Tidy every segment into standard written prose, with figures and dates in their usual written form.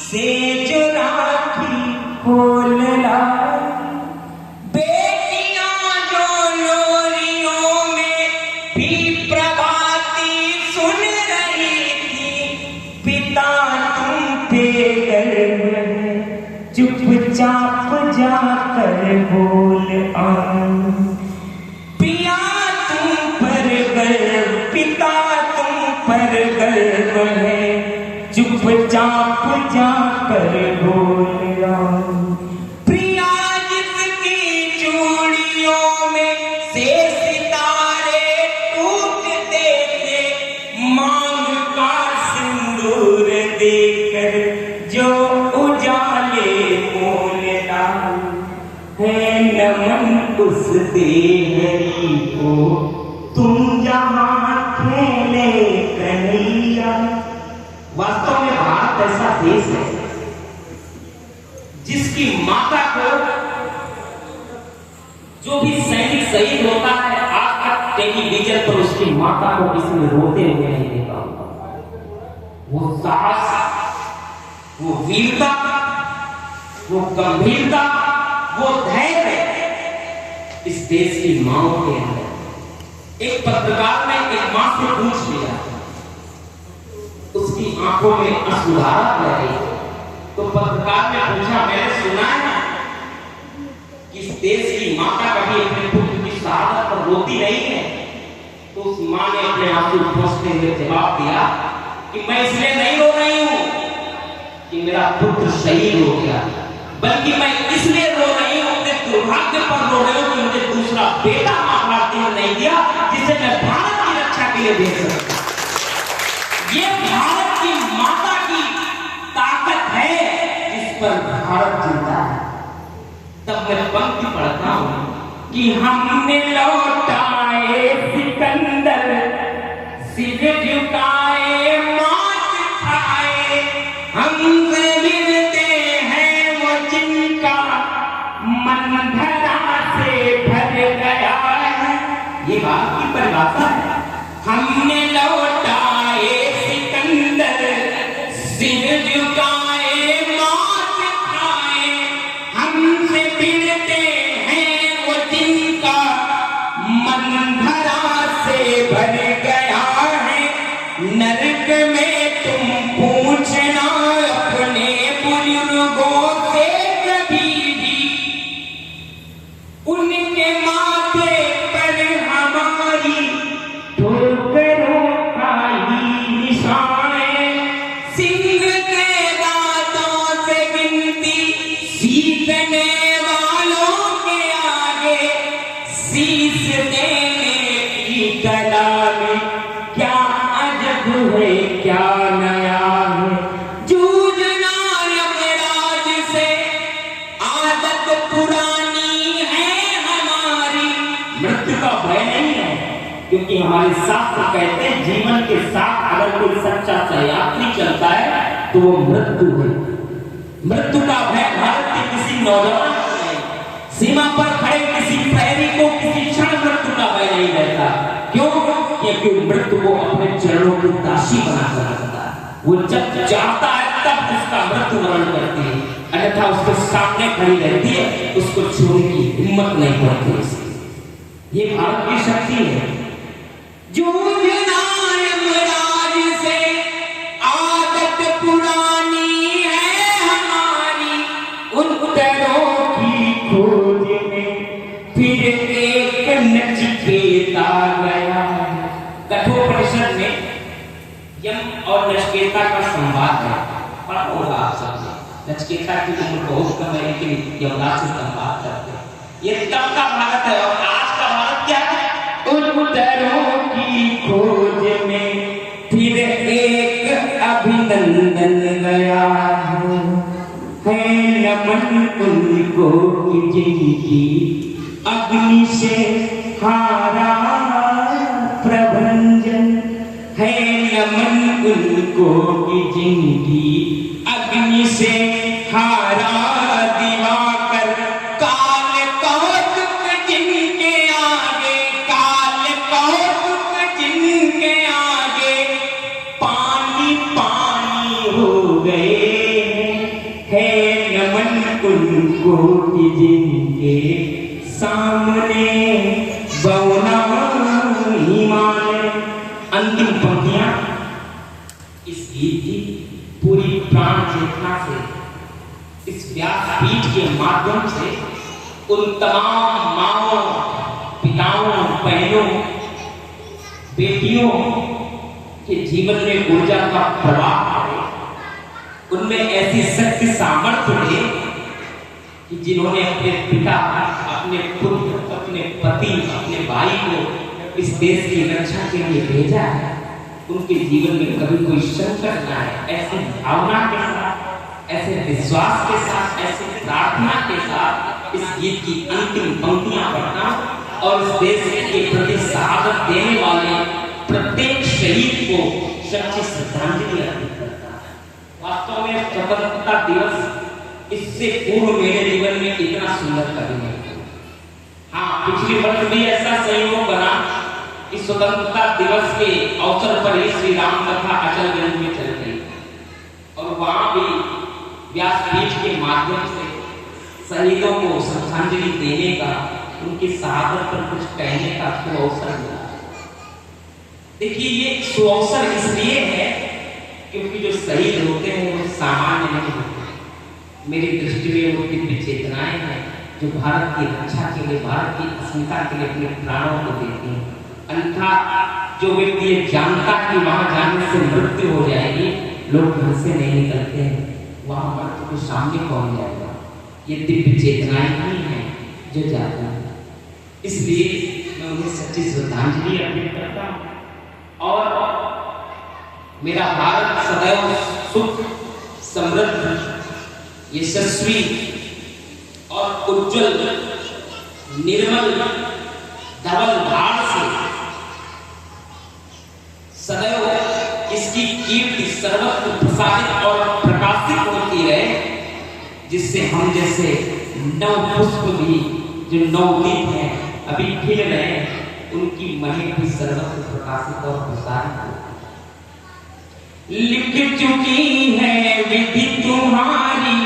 से जो राखी खोल लाई, बेटियां जो लोरियों में भी प्रभाती सुन रही थी, पिता तुम पे गर्व है चुपचाप जाकर बोल आओ, पिया तुम पर गर्व, पिता तुम पर गर्व है चुपचाप जाकर बोल आओ, प्रिया जिसकी चूड़ियों में से सितारे टूटते थे, मांग का सिंदूर देकर जो उजाले मोल लाई, है नमन उस देहरी को तुम जहां खेले कन्हैया। वास्तव में भारत ऐसा देश है जिसकी माता को, जो भी सैनिक शहीद होता है, आज तक टेलीविजन पर उसकी माता को किसी ने रोते हुए नहीं देखा होगा। वो साहस, वो वीरता, वो गंभीरता, वो धैर्य इस देश की मां के अंदर। एक पत्रकार ने एक मां से पूछ लिया, उसकी आंखों में अश्रुधारा बह रही, तो पत्रकार ने पूछा, मैंने सुना है कि इस देश की माता कभी अपने पुत्र की शहादत पर रोती नहीं है। तो उस मां ने अपने आंसू पोंछते हुए जवाब दिया कि मैं इसलिए नहीं रो रही हूं कि मेरा पुत्र शहीद हो गया, बल्कि मैं इसलिए रो रही हूं, अपने दुर्भाग्य पर रो रही हूं कि मुझे दूसरा बेटा महाभारती ने नहीं दिया जिसे मैं भारत की रक्षा के लिए दे सकता। ये भारत की माता की ताकत है जिस पर भारत जिंदा है। तब मैं पंक्ति पढ़ता हूं कि हमने लौटाए सिकंदर, सिर झुकाए मात खाए, हमसे मिलते हैं वो जिनका मन धरा से भर गया है। ये बात की परिभाषा है। हमने लौटाए सिकंदर, सिर झुकाए मात खाए, हमसे भिड़ते हैं वो जिनका मन धरा से भर गया है। नरक में तुम पूछना अपने बुजुर्गों से कभी भी, उनके माथे पर हमारी ठोकरों का ही निशान है। सिंह के दांतों से गिनती सीखने वालों के आगे, शीश देने की कला में क्या अजब है, क्या नया है। जूझना यमराज से आदत पुरानी है हमारी, मृत्यु का भय नहीं है, क्योंकि हमारे शास्त्र कहते हैं जीवन के साथ अगर कोई सच्चा सहयात्री चलता है तो वो मृत्यु है। मृत्यु का भय भारत के किसी नौजवान को नहीं, सीमा पर खड़े किसी प्रहरी को किसी क्षण मृत्यु का भय नहीं रहता। क्यों? क्योंकि मृत्यु को अपने चरणों की दासी बनाकर रखता है। वो जब चाहता है तब उसका मृत्यु वरण करती है, अन्यथा उसके सामने खड़ी रहती है, उसको छोड़ने की हिम्मत नहीं पड़ती। ये भारत की शक्ति है। जूझना यमराज से आदत पुरानी है हमारी, उत्तरों की खोज में फिर एक नचिकेता गया। कठोपनिषद में यम और नचिकेता का संवाद है, पढ़ा होगा आप सबने। नचिकेता की उम्र बहुत कम है, लेकिन यमराज से संवाद करते हैं। ये तब का भारत है, और आज का भारत क्या है? उत्तरों की खोज में फिर एक अभिनंदन गया है, नमन उनको जिनकी अग्नि से हारा प्रभंजन है, नमन उनको जिनकी अग्नि से हारा दिवाकर। काल कौतुक जिनके आगे, काल कौतुक जिनके आगे पानी पानी हो गए। तुमको कि जिनके सामने बौना हिमालय। अंतिम पंक्तियां इस गीत की पूरी प्राण चेतना से इस व्यासपीठ के माध्यम से उन तमाम माओ, पिताओं, बहनों, बेटियों के जीवन में ऊर्जा का प्रवाह करे, उनमें ऐसी शक्ति सामर्थ्य दे कि जिन्होंने अपने पिता, अपने पुत्र, अपने पति, अपने भाई को इस देश की रक्षा के लिए भेजा है, उनके जीवन में कभी कोई संकट ना आए। ऐसी भावना के साथ, ऐसे विश्वास के साथ, ऐसी प्रार्थना के साथ इस गीत की अंतिम पंक्तियां पढ़ना और इस देश के प्रति शहादत देने वाले प्रत्येक शहीद को सच्ची श्रद्धांजलि अर्पित करता है। वास्तव में स्वतंत्रता दिवस इससे पूर्व मेरे जीवन में इतना सुंदर कभी नहीं हुआ। हाँ, पिछले वर्ष भी ऐसा संयोग बना कि स्वतंत्रता दिवस के अवसर पर ही श्री राम कथा अचलगंज में चल गई और वहां भी व्यासपीठ के माध्यम से शहीदों को श्रद्धांजलि देने का, उनकी शहादत पर कुछ कहने का सुअवसर मिला। देखिए, ये सुअवसर इसलिए है क्योंकि जो शहीद होते हैं वो सामान्य नहीं होते। मेरी दृष्टि में वो दिव्य चेतनाएं हैं जो भारत की रक्षा के लिए, भारत की अस्मिता के लिए अपने प्राणों को देती हैं। अन्यथा जो व्यक्ति ये जानता कि वहां जाने से मृत्यु हो जाएगी, लोग घर से नहीं निकलते हैं, वहां मृत्यु के सामने पहुंच जाएगा। ये दिव्य चेतनाएं ही हैं जो जाती हैं। इसलिए मैं उन्हें सच्ची श्रद्धांजलि अर्पित करता हूँ और मेरा भारत सदैव सुख, समृद्ध, यशस्वी और उज्जवल, निर्मल, धवल भार से सदैव इसकी कीर्ति सर्वत्र प्रसारित और प्रकाशित होती है, जिससे हम जैसे नव पुष्प भी जो नवदीप हैं अभी खिल रहे हैं, उनकी महक भी सर्वत्र प्रकाशित और प्रसारित होती है। लिख चुकी है विधि तुम्हारी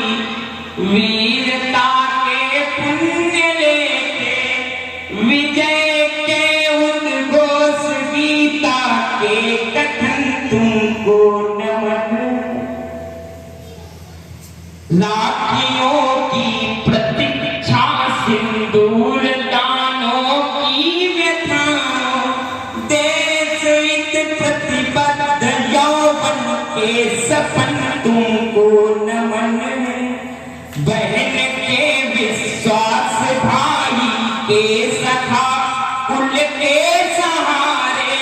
वीरता के पुण्य लेके, विजय के उद्घोष गीता के कथन तुमको नमन। लाखियों की प्रतीक्षा, सिंदूर दानों की व्यथा, देश हित प्रतिबद्ध यौवन के सपन तुमको नमन। बहन के विश्वास, भाई के सखा, कुल के सहारे,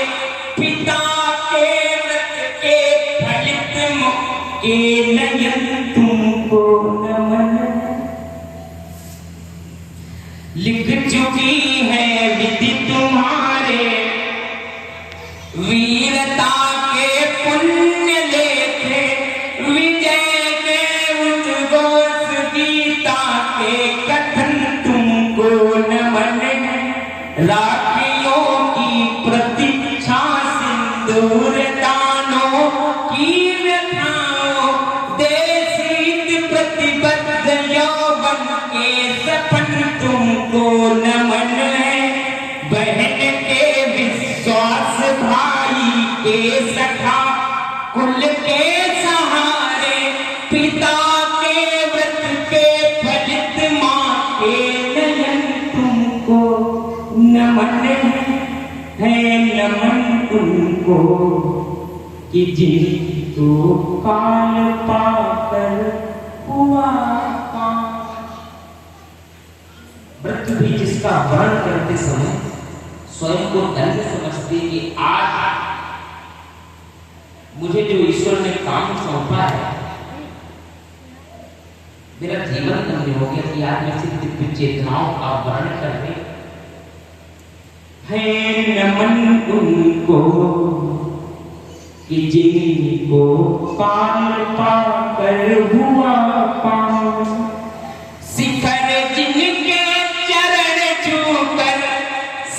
पिता के व्रत के फलित मुख के नयन तुमको नमन। लिख चुकी है विधि तुम्हारे वीरता के पुण्य लेखे, विजय के उद्घोष गीता के कथन तुमको नमन। राखियों की प्रतीक्षा, सिंदूर दानों की व्यथाओं, देश हित प्रतिबद्ध यौवन के सपन तुमको नमन है। बहन के विश्वास, भाई के सखा, कुल के सहारे, पिता के व्रत के फलित माँ के नयन तुमको नमन है। नमन तुमको कि जिनको काल पाकर हुआ काम। मृत्यु भी जिसका वर्ण करते समय स्वयं को धन्य समझते कि आज मुझे जो ईश्वर ने काम सौंपा है, मेरा जीवन धन्य हो गया कि आज मैं सिर्फ दिव्य चेतनाओं का वर्ण करने है। नमन उनको कि जिनको काल पाकर हुआ पाम। शिखर जिनके चरण छूकर,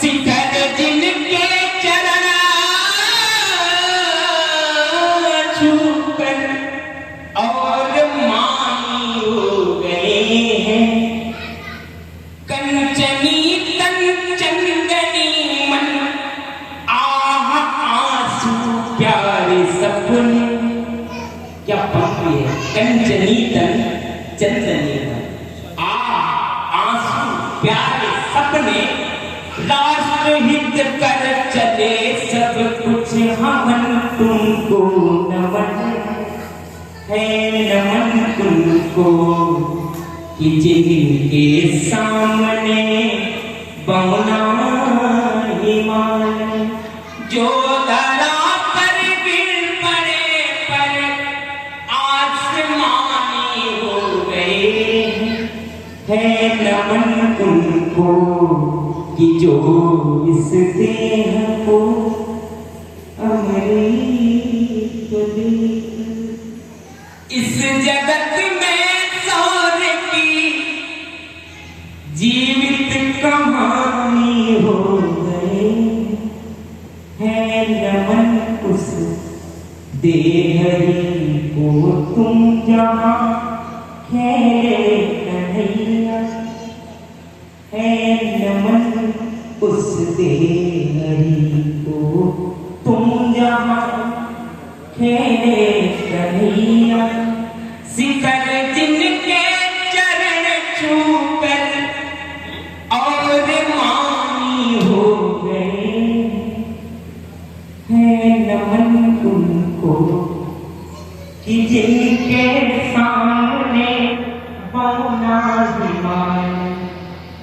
शिखर जिनके चरण छूकर और मानी हो गए हैं, क्या पंक्ति है, कंचनी तन चंदनी तन, आंसू प्यारे सपने राष्ट्रहित कर चले सब कुछ हमन तुमको नमन है, नमन तुमको कि जिनके सामने बौना हिमालय जो धरा पर गिर पड़े पर आसमानी हो गए है, नमन तुमको कि जो इस देह को अमृत दे। इस जगत में सौर की जीवित कहानी हो गए है, नमन उस देह को तुम जहाँ खेले कन्हैया है, नमन उस देह को तुम जहाँ खेले कन्हैया, शिखर जिनके चरण छूकर और मानी हो गए है, नमन उनको कि जिनके सामने बौना हिमालय,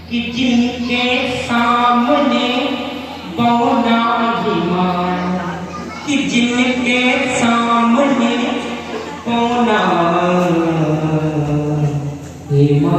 कि जिनके सामने बौना हिमालय, कि जिनके सामने बौना हिमालय।